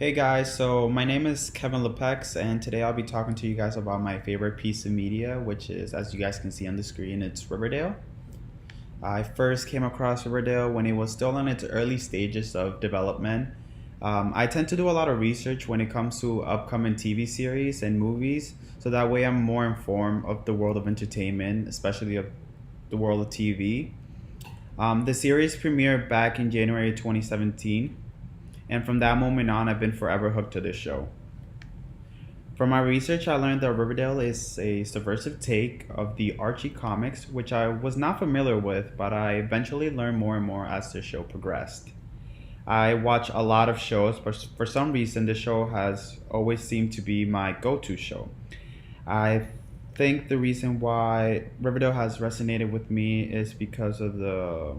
Hey guys, so my name is Kevin Lepex, and today I'll be talking to you guys about my favorite piece of media, which is, as you guys can see on the screen, it's Riverdale. I first came across Riverdale when it was still in its early stages of development. I tend to do a lot of research when it comes to upcoming TV series and movies, so that way I'm more informed of the world of entertainment, especially of the world of TV. The series premiered back in January 2017, and from that moment on, I've been forever hooked to this show. From my research, I learned that Riverdale is a subversive take of the Archie comics, which I was not familiar with, but I eventually learned more and more as the show progressed. I watch a lot of shows, but for some reason, the show has always seemed to be my go to show. I think the reason why Riverdale has resonated with me is because of the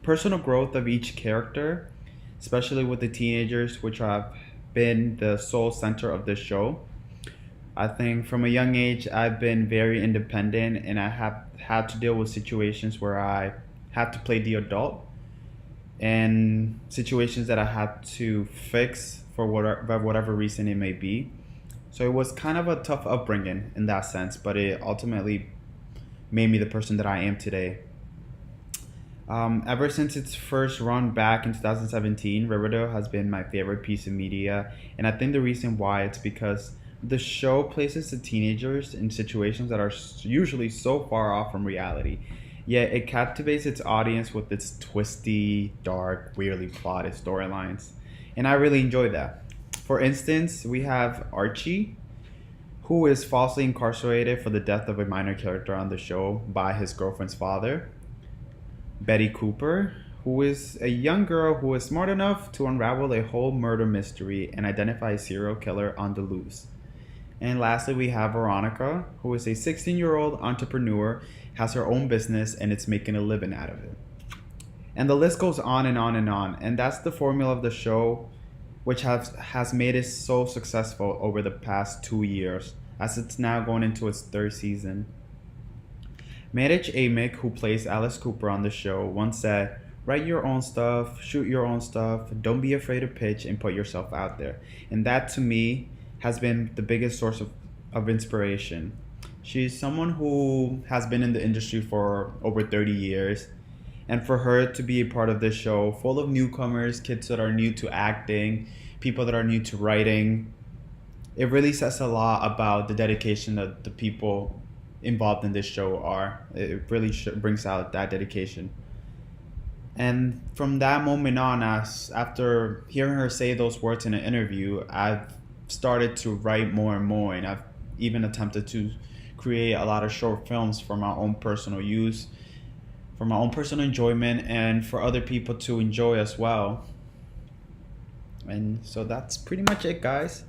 personal growth of each character, especially with the teenagers, which have been the sole center of this show. I think from a young age, I've been very independent and I have had to deal with situations where I had to play the adult and situations that I had to fix for whatever reason it may be. So it was kind of a tough upbringing in that sense, but it ultimately made me the person that I am today. Ever since its first run back in 2017, Riverdale has been my favorite piece of media, and I think the reason why it's because the show places the teenagers in situations that are usually so far off from reality. Yet it captivates its audience with its twisty, dark, weirdly plotted storylines, and I really enjoy that. For instance, we have Archie, who is falsely incarcerated for the death of a minor character on the show by his girlfriend's father. Betty Cooper, who is a young girl who is smart enough to unravel a whole murder mystery and identify a serial killer on the loose. And lastly, we have Veronica, who is a 16-year-old entrepreneur, has her own business, and it's making a living out of it. And the list goes on and on and on. And that's the formula of the show, which has made it so successful over the past 2 years, as it's now going into its third season. Marich Amick, who plays Alice Cooper on the show, once said, "Write your own stuff, shoot your own stuff, don't be afraid to pitch and put yourself out there." And that to me has been the biggest source of inspiration. She's someone who has been in the industry for over 30 years. And for her to be a part of this show full of newcomers, kids that are new to acting, people that are new to writing, it really says a lot about the dedication that the people involved in this show are. It really brings out that dedication. And from that moment on, as after hearing her say those words in an interview, I've started to write more and more, and I've even attempted to create a lot of short films for my own personal use, for my own personal enjoyment, and for other people to enjoy as well. And so that's pretty much it, guys.